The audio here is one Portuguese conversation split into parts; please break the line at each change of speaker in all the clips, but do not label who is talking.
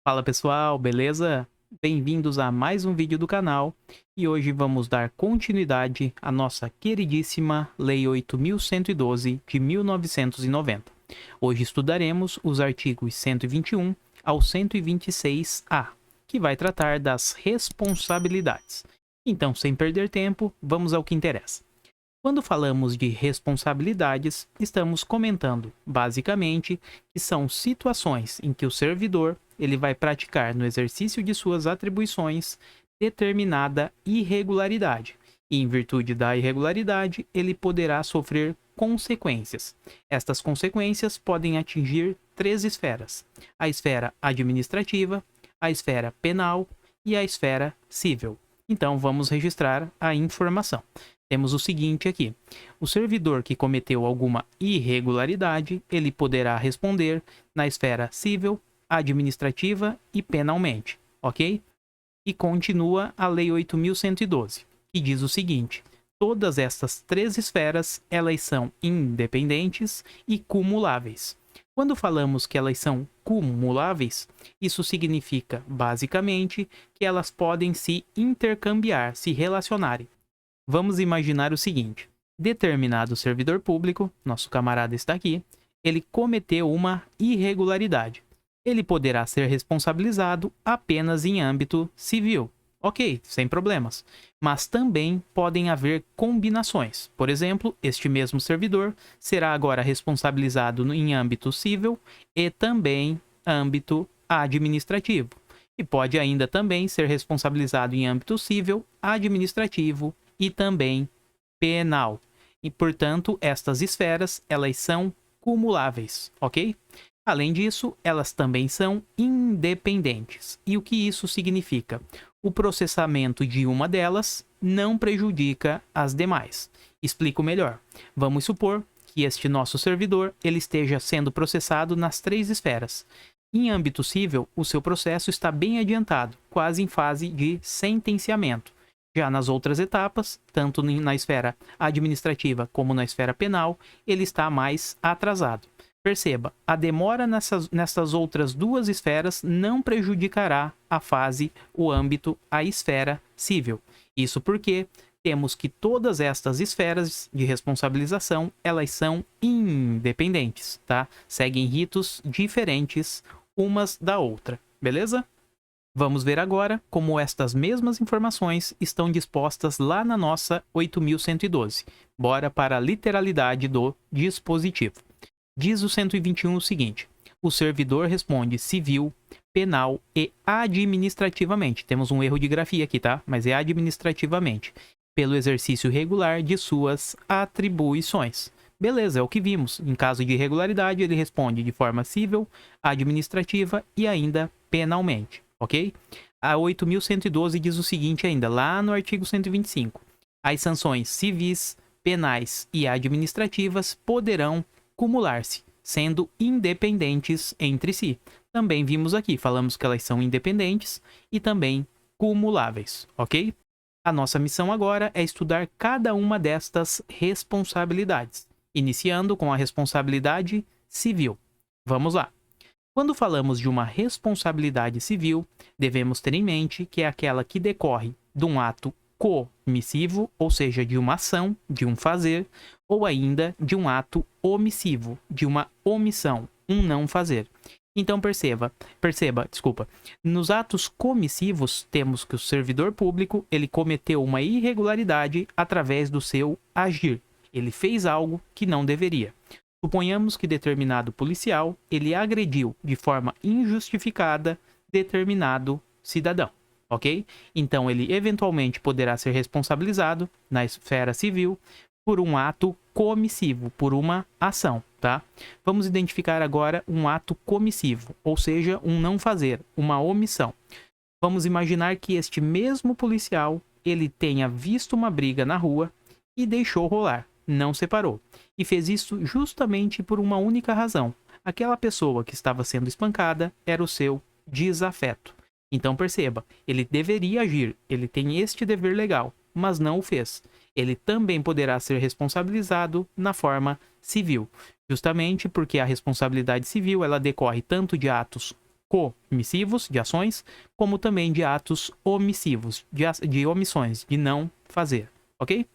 Fala pessoal, beleza? Bem-vindos a mais um vídeo do canal e hoje vamos dar continuidade à nossa queridíssima Lei 8.112 de 1990. Hoje estudaremos os artigos 121 ao 126A, que vai tratar das responsabilidades. Então, sem perder tempo, vamos ao que interessa. Quando falamos de responsabilidades, estamos comentando, basicamente, que são situações em que o servidor ele vai praticar no exercício de suas atribuições determinada irregularidade. E, em virtude da irregularidade, ele poderá sofrer consequências. Estas consequências podem atingir três esferas: a esfera administrativa, a esfera penal e a esfera civil. Então, vamos registrar a informação. Temos o seguinte aqui: o servidor que cometeu alguma irregularidade, ele poderá responder na esfera civil, administrativa e penalmente, ok? E continua a Lei 8.112, que diz o seguinte: todas estas três esferas, elas são independentes e cumuláveis. Quando falamos que elas são cumuláveis, isso significa, basicamente, que elas podem se intercambiar, se relacionarem. Vamos imaginar o seguinte: determinado servidor público, nosso camarada está aqui, ele cometeu uma irregularidade. Ele poderá ser responsabilizado apenas em âmbito civil. Ok, sem problemas. Mas também podem haver combinações. Por exemplo, este mesmo servidor será agora responsabilizado em âmbito civil e também âmbito administrativo. E pode ainda também ser responsabilizado em âmbito civil, administrativo e também penal. E, portanto, estas esferas, elas são cumuláveis, ok? Além disso, elas também são independentes. E o que isso significa? O processamento de uma delas não prejudica as demais. Explico melhor. Vamos supor que este nosso servidor ele esteja sendo processado nas três esferas. Em âmbito civil, o seu processo está bem adiantado, quase em fase de sentenciamento. Já nas outras etapas, tanto na esfera administrativa como na esfera penal, ele está mais atrasado. Perceba, a demora nessas outras duas esferas não prejudicará a fase, o âmbito, a esfera civil. Isso porque temos que todas estas esferas de responsabilização, elas são independentes, tá? Seguem ritos diferentes umas da outra, beleza? Vamos ver agora como estas mesmas informações estão dispostas lá na nossa 8.112. Bora para a literalidade do dispositivo. Diz o 121 o seguinte: o servidor responde civil, penal e administrativamente. Temos um erro de grafia aqui, tá? Mas é administrativamente. Pelo exercício regular de suas atribuições. Beleza, é o que vimos. Em caso de irregularidade, ele responde de forma civil, administrativa e ainda penalmente, ok? A 8.112 diz o seguinte ainda, lá no artigo 125. As sanções civis, penais e administrativas poderão cumular-se, sendo independentes entre si. Também vimos aqui, falamos que elas são independentes e também cumuláveis, ok? A nossa missão agora é estudar cada uma destas responsabilidades, iniciando com a responsabilidade civil. Vamos lá. Quando falamos de uma responsabilidade civil, devemos ter em mente que é aquela que decorre de um ato comissivo, ou seja, de uma ação, de um fazer, ou ainda de um ato omissivo, de uma omissão, um não fazer. Então perceba, nos atos comissivos temos que o servidor público, ele cometeu uma irregularidade através do seu agir. Ele fez algo que não deveria. Suponhamos que determinado policial, ele agrediu de forma injustificada determinado cidadão, ok? Então ele eventualmente poderá ser responsabilizado na esfera civil por um ato comissivo, por uma ação, tá? Vamos identificar agora um ato comissivo, ou seja, um não fazer, uma omissão. Vamos imaginar que este mesmo policial, ele tenha visto uma briga na rua e deixou rolar, não separou. E fez isso justamente por uma única razão. Aquela pessoa que estava sendo espancada era o seu desafeto. Então perceba, ele deveria agir, ele tem este dever legal, mas não o fez. Ele também poderá ser responsabilizado na forma civil, justamente porque a responsabilidade civil ela decorre tanto de atos comissivos, de ações, como também de atos omissivos, de omissões, de não fazer, ok?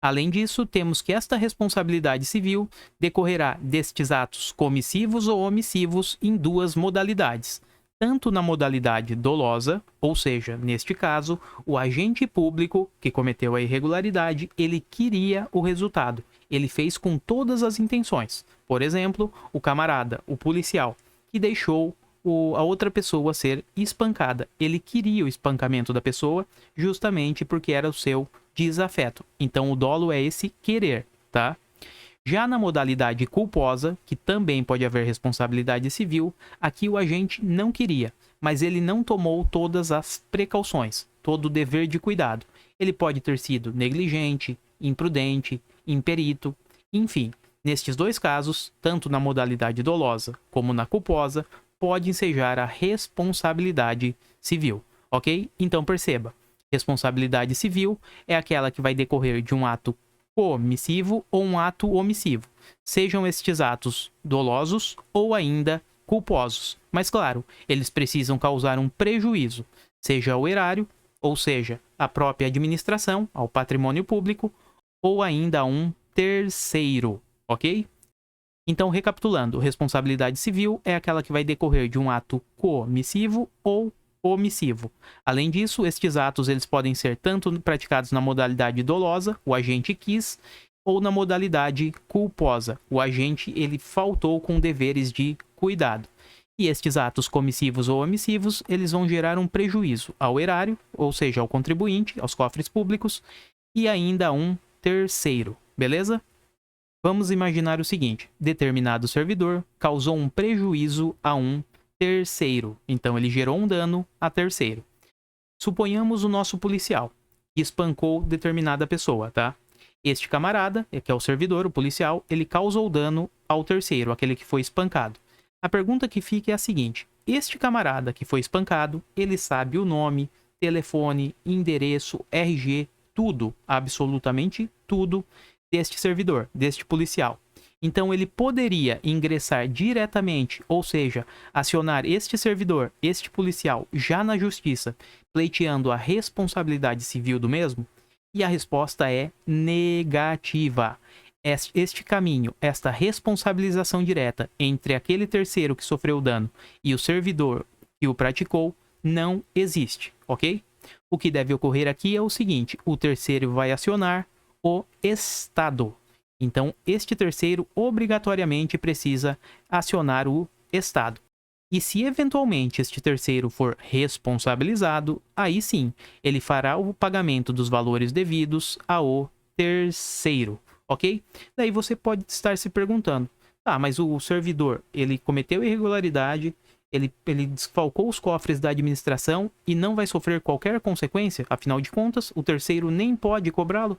Além disso, temos que esta responsabilidade civil decorrerá destes atos comissivos ou omissivos em duas modalidades. Tanto na modalidade dolosa, ou seja, neste caso, o agente público que cometeu a irregularidade, ele queria o resultado. Ele fez com todas as intenções. Por exemplo, o camarada, o policial, que deixou a outra pessoa ser espancada. Ele queria o espancamento da pessoa justamente porque era o seu desafeto. Então, o dolo é esse querer, tá? Já na modalidade culposa, que também pode haver responsabilidade civil, aqui o agente não queria, mas ele não tomou todas as precauções, todo o dever de cuidado. Ele pode ter sido negligente, imprudente, imperito, enfim. Nestes dois casos, tanto na modalidade dolosa como na culposa, pode ensejar a responsabilidade civil, ok? Então perceba, responsabilidade civil é aquela que vai decorrer de um ato comissivo ou um ato omissivo, sejam estes atos dolosos ou ainda culposos. Mas claro, eles precisam causar um prejuízo, seja ao erário, ou seja, à própria administração, ao patrimônio público, ou ainda a um terceiro, ok? Então, recapitulando, responsabilidade civil é aquela que vai decorrer de um ato comissivo ou omissivo. Além disso, estes atos eles podem ser tanto praticados na modalidade dolosa, o agente quis, ou na modalidade culposa, o agente ele faltou com deveres de cuidado. E estes atos comissivos ou omissivos, eles vão gerar um prejuízo ao erário, ou seja, ao contribuinte, aos cofres públicos, e ainda a um terceiro, beleza? Vamos imaginar o seguinte, determinado servidor causou um prejuízo a um terceiro, então ele gerou um dano a terceiro. Suponhamos o nosso policial, que espancou determinada pessoa, tá? Este camarada, que é o servidor, o policial, ele causou dano ao terceiro, aquele que foi espancado. A pergunta que fica é a seguinte, este camarada que foi espancado, ele sabe o nome, telefone, endereço, RG, tudo, absolutamente tudo, deste servidor, deste policial. Então, ele poderia ingressar diretamente, ou seja, acionar este servidor, este policial, já na justiça, pleiteando a responsabilidade civil do mesmo? E a resposta é negativa. Este caminho, esta responsabilização direta entre aquele terceiro que sofreu o dano e o servidor que o praticou, não existe, ok? O que deve ocorrer aqui é o seguinte, o terceiro vai acionar o Estado. Então, este terceiro obrigatoriamente precisa acionar o Estado. E se eventualmente este terceiro for responsabilizado, aí sim, ele fará o pagamento dos valores devidos ao terceiro, ok? Daí você pode estar se perguntando, tá, mas o servidor, ele cometeu irregularidade, ele desfalcou os cofres da administração e não vai sofrer qualquer consequência? Afinal de contas, o terceiro nem pode cobrá-lo?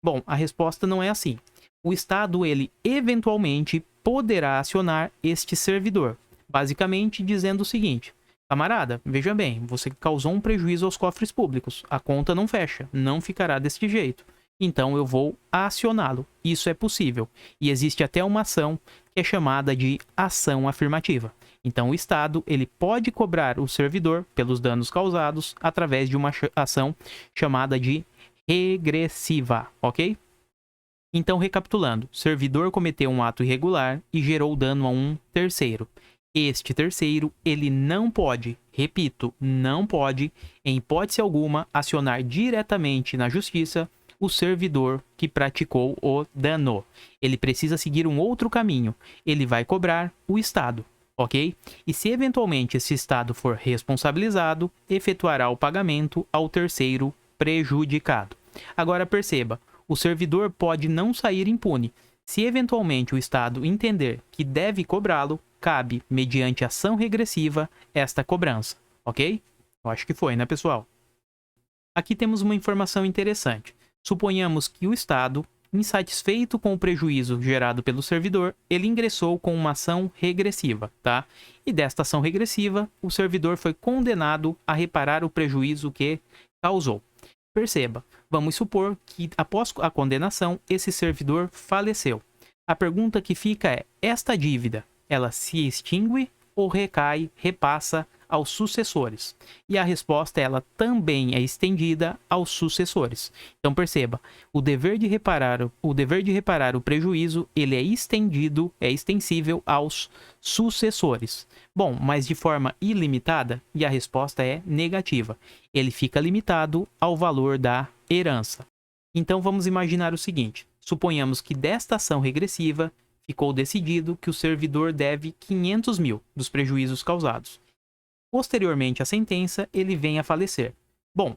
Bom, a resposta não é assim. O Estado, ele eventualmente poderá acionar este servidor, basicamente dizendo o seguinte, camarada, veja bem, você causou um prejuízo aos cofres públicos, a conta não fecha, não ficará deste jeito, então eu vou acioná-lo. Isso é possível, e existe até uma ação que é chamada de ação afirmativa. Então o Estado, ele pode cobrar o servidor pelos danos causados através de uma ação chamada de regressiva, ok? Então, recapitulando, o servidor cometeu um ato irregular e gerou dano a um terceiro. Este terceiro, ele não pode, repito, não pode, em hipótese alguma, acionar diretamente na justiça o servidor que praticou o dano. Ele precisa seguir um outro caminho. Ele vai cobrar o Estado, ok? E se eventualmente esse Estado for responsabilizado, efetuará o pagamento ao terceiro prejudicado. Agora perceba, o servidor pode não sair impune. Se eventualmente o Estado entender que deve cobrá-lo, cabe, mediante ação regressiva, esta cobrança, ok? Eu acho que foi, né, pessoal? Aqui temos uma informação interessante. Suponhamos que o Estado, insatisfeito com o prejuízo gerado pelo servidor, ele ingressou com uma ação regressiva, tá? E desta ação regressiva, o servidor foi condenado a reparar o prejuízo que causou. Perceba, vamos supor que após a condenação, esse servidor faleceu. A pergunta que fica é, esta dívida, ela se extingue ou repassa aos sucessores? E a resposta ela também é estendida aos sucessores. Então perceba, o dever de reparar o prejuízo, ele é extensível aos sucessores. Bom, mas de forma ilimitada? E a resposta é negativa. Ele fica limitado ao valor da herança. Então vamos imaginar o seguinte: suponhamos que desta ação regressiva ficou decidido que o servidor deve 500 mil dos prejuízos causados. Posteriormente à sentença, ele vem a falecer. Bom,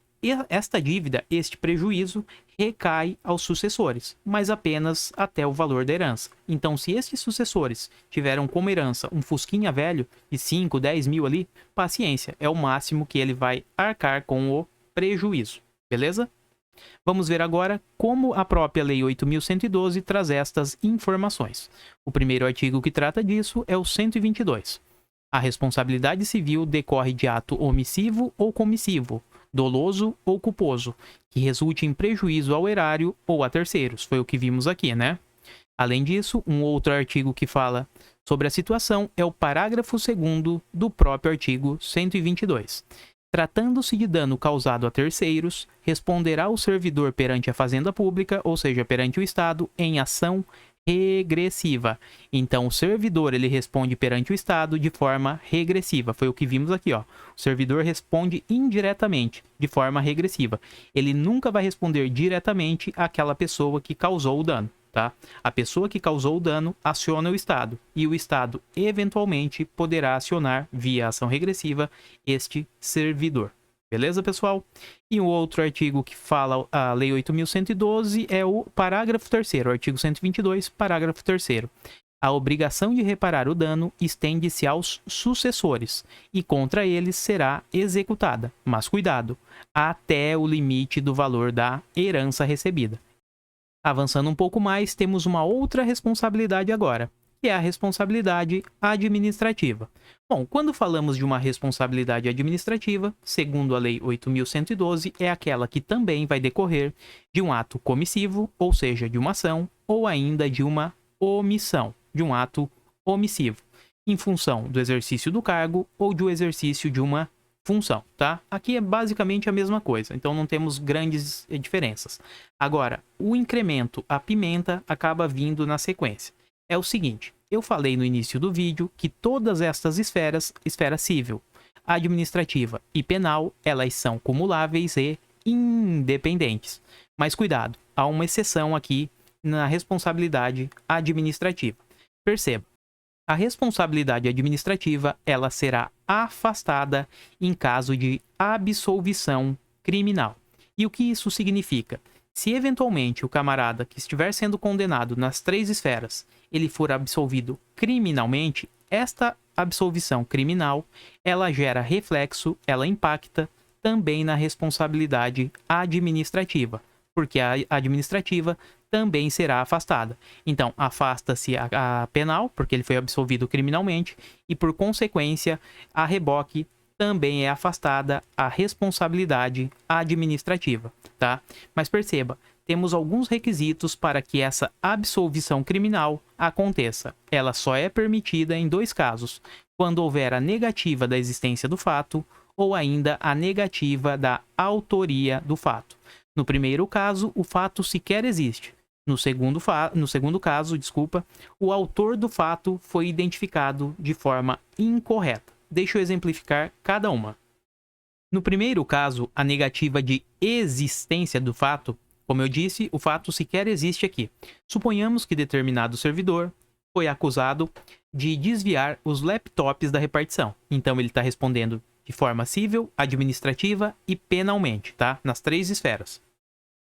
esta dívida, este prejuízo, recai aos sucessores, mas apenas até o valor da herança. Então, se estes sucessores tiveram como herança um fusquinha velho de 5, 10 mil ali, paciência, é o máximo que ele vai arcar com o prejuízo. Beleza? Vamos ver agora como a própria Lei 8.112 traz estas informações. O primeiro artigo que trata disso é o 122. A responsabilidade civil decorre de ato omissivo ou comissivo, doloso ou culposo, que resulte em prejuízo ao erário ou a terceiros. Foi o que vimos aqui, né? Além disso, um outro artigo que fala sobre a situação é o parágrafo 2º do próprio artigo 122. Tratando-se de dano causado a terceiros, responderá o servidor perante a Fazenda Pública, ou seja, perante o Estado, em ação regressiva. Então, o servidor ele responde perante o Estado de forma regressiva. Foi o que vimos aqui, ó. O servidor responde indiretamente, de forma regressiva. Ele nunca vai responder diretamente àquela pessoa que causou o dano, tá? A pessoa que causou o dano aciona o Estado, e o Estado, eventualmente, poderá acionar, via ação regressiva, este servidor. Beleza, pessoal? E um outro artigo que fala a Lei 8.112 é o parágrafo 3º, artigo 122, parágrafo 3º. A obrigação de reparar o dano estende-se aos sucessores e contra eles será executada, mas cuidado, até o limite do valor da herança recebida. Avançando um pouco mais, temos uma outra responsabilidade agora, que é a responsabilidade administrativa. Bom, quando falamos de uma responsabilidade administrativa, segundo a Lei 8.112, é aquela que também vai decorrer de um ato comissivo, ou seja, de uma ação, ou ainda de uma omissão, de um ato omissivo, em função do exercício do cargo ou do exercício de uma função, tá? Aqui é basicamente a mesma coisa, então não temos grandes diferenças. Agora, o incremento, a pimenta, acaba vindo na sequência. É o seguinte, eu falei no início do vídeo que todas estas esferas, esfera civil, administrativa e penal, elas são cumuláveis e independentes. Mas cuidado, há uma exceção aqui na responsabilidade administrativa. Perceba, a responsabilidade administrativa, ela será afastada em caso de absolvição criminal. E o que isso significa? Se eventualmente o camarada que estiver sendo condenado nas 3 esferas, ele for absolvido criminalmente, esta absolvição criminal, ela gera reflexo, ela impacta também na responsabilidade administrativa, porque a administrativa também será afastada. Então, afasta-se a penal, porque ele foi absolvido criminalmente, e por consequência, a reboque também é afastada a responsabilidade administrativa, tá? Mas perceba, temos alguns requisitos para que essa absolvição criminal aconteça. Ela só é permitida em 2 casos, quando houver a negativa da existência do fato ou ainda a negativa da autoria do fato. No primeiro caso, o fato sequer existe. No segundo caso, o autor do fato foi identificado de forma incorreta. Deixa eu exemplificar cada uma. No primeiro caso, a negativa de existência do fato, como eu disse, o fato sequer existe aqui. Suponhamos que determinado servidor foi acusado de desviar os laptops da repartição. Então, ele está respondendo de forma civil, administrativa e penalmente, tá? Nas 3 esferas.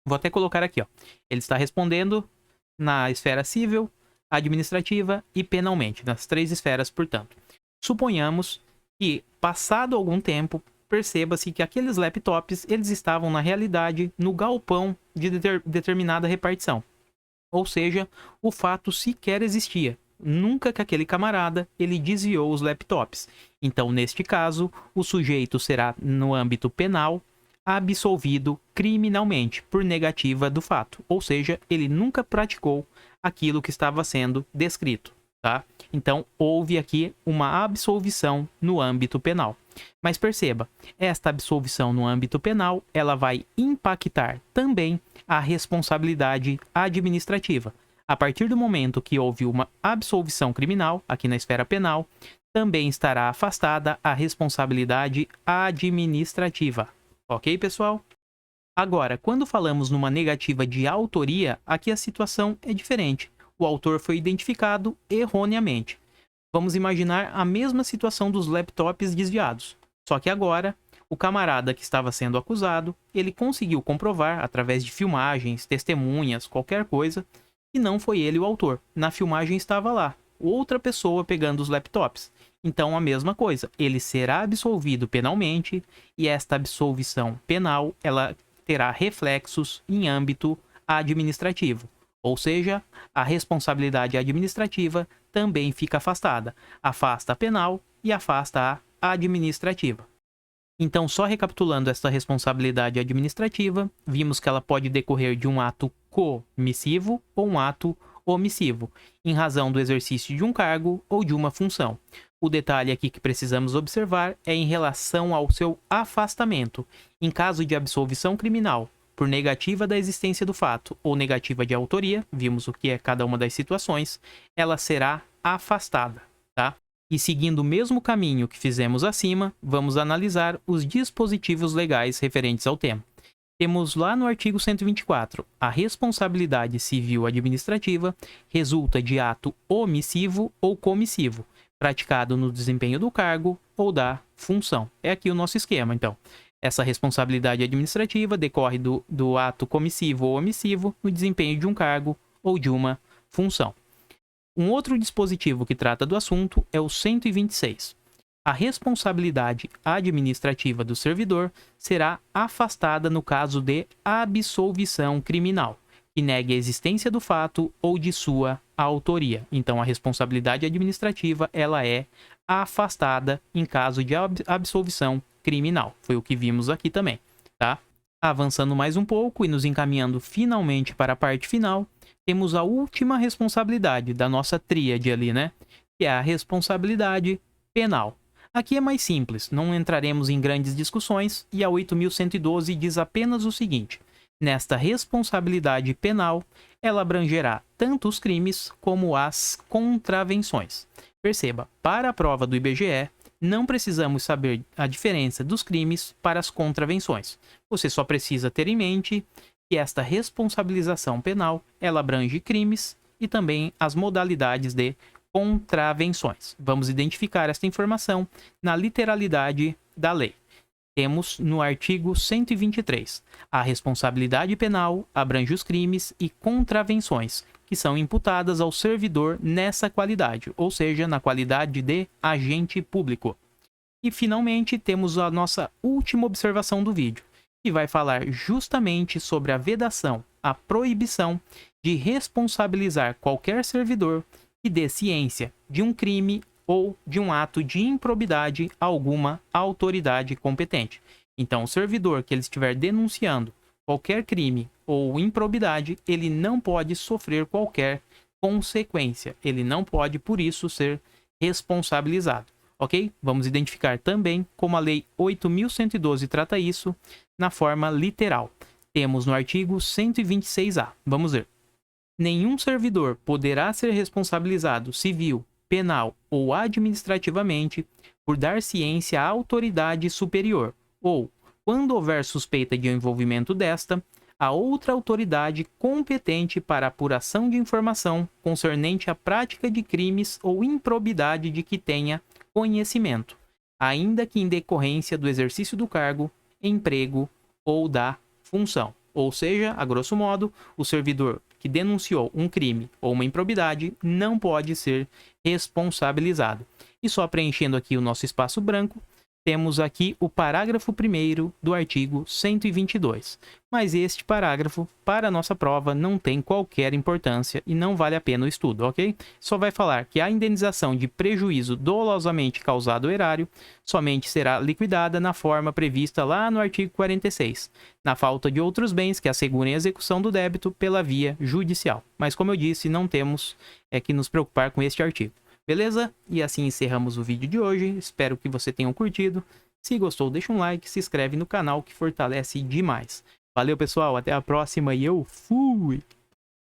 Vou até colocar aqui, ó. Ele está respondendo na esfera civil, administrativa e penalmente, nas 3 esferas, portanto. Suponhamos que, passado algum tempo, perceba-se que aqueles laptops, eles estavam, na realidade, no galpão de determinada repartição. Ou seja, o fato sequer existia. Nunca que aquele camarada, ele desviou os laptops. Então, neste caso, o sujeito será, no âmbito penal, absolvido criminalmente por negativa do fato. Ou seja, ele nunca praticou aquilo que estava sendo descrito. tá? Então, houve aqui uma absolvição no âmbito penal. Mas perceba, esta absolvição no âmbito penal, ela vai impactar também a responsabilidade administrativa. A partir do momento que houve uma absolvição criminal, aqui na esfera penal, também estará afastada a responsabilidade administrativa. Ok, pessoal? Agora, quando falamos numa negativa de autoria, aqui a situação é diferente. O autor foi identificado erroneamente. Vamos imaginar a mesma situação dos laptops desviados. Só que agora, o camarada que estava sendo acusado, ele conseguiu comprovar, através de filmagens, testemunhas, qualquer coisa, que não foi ele o autor. Na filmagem estava lá, outra pessoa pegando os laptops. Então, a mesma coisa, ele será absolvido penalmente e esta absolvição penal, ela terá reflexos em âmbito administrativo. Ou seja, a responsabilidade administrativa também fica afastada. Afasta a penal e afasta a administrativa. Então, só recapitulando esta responsabilidade administrativa, vimos que ela pode decorrer de um ato comissivo ou um ato omissivo, em razão do exercício de um cargo ou de uma função. O detalhe aqui que precisamos observar é em relação ao seu afastamento. Em caso de absolvição criminal, por negativa da existência do fato ou negativa de autoria, vimos o que é cada uma das situações, ela será afastada, tá? E seguindo o mesmo caminho que fizemos acima, vamos analisar os dispositivos legais referentes ao tema. Temos lá no artigo 124, a responsabilidade civil administrativa resulta de ato omissivo ou comissivo, praticado no desempenho do cargo ou da função. É aqui o nosso esquema, então. Essa responsabilidade administrativa decorre do ato comissivo ou omissivo no desempenho de um cargo ou de uma função. Um outro dispositivo que trata do assunto é o 126. A responsabilidade administrativa do servidor será afastada no caso de absolvição criminal, que negue a existência do fato ou de sua autoria. Então, a responsabilidade administrativa ela é afastada em caso de absolvição criminal. Foi o que vimos aqui também, tá? Avançando mais um pouco e nos encaminhando finalmente para a parte final, temos a última responsabilidade da nossa tríade ali, né? Que é a responsabilidade penal. Aqui é mais simples, não entraremos em grandes discussões e a 8.112 diz apenas o seguinte: nesta responsabilidade penal, ela abrangerá tanto os crimes como as contravenções. Perceba, para a prova do IBGE, não precisamos saber a diferença dos crimes para as contravenções. Você só precisa ter em mente que esta responsabilização penal, ela abrange crimes e também as modalidades de contravenções. Vamos identificar esta informação na literalidade da lei. Temos no artigo 123, a responsabilidade penal abrange os crimes e contravenções que são imputadas ao servidor nessa qualidade, ou seja, na qualidade de agente público. E finalmente temos a nossa última observação do vídeo, que vai falar justamente sobre a vedação, a proibição de responsabilizar qualquer servidor que dê ciência de um crime ou de um ato de improbidade a alguma autoridade competente. Então, o servidor que ele estiver denunciando qualquer crime ou improbidade, ele não pode sofrer qualquer consequência. Ele não pode, por isso, ser responsabilizado. Ok? Vamos identificar também como a Lei 8.112 trata isso na forma literal. Temos no artigo 126A. Vamos ver. Nenhum servidor poderá ser responsabilizado civil, penal ou administrativamente por dar ciência à autoridade superior ou, quando houver suspeita de envolvimento desta, a outra autoridade competente para apuração de informação concernente à prática de crimes ou improbidade de que tenha conhecimento, ainda que em decorrência do exercício do cargo, emprego ou da função. Ou seja, a grosso modo, o servidor que denunciou um crime ou uma improbidade não pode ser responsabilizado. E só preenchendo aqui o nosso espaço branco, temos aqui o parágrafo 1º do artigo 122. Mas este parágrafo, para a nossa prova, não tem qualquer importância e não vale a pena o estudo, ok? Só vai falar que a indenização de prejuízo dolosamente causado ao erário somente será liquidada na forma prevista lá no artigo 46, na falta de outros bens que assegurem a execução do débito pela via judicial. Mas, como eu disse, não temos que nos preocupar com este artigo. Beleza? E assim encerramos o vídeo de hoje. Espero que você tenha curtido. Se gostou, deixa um like, se inscreve no canal que fortalece demais. Valeu, pessoal. Até a próxima e eu fui!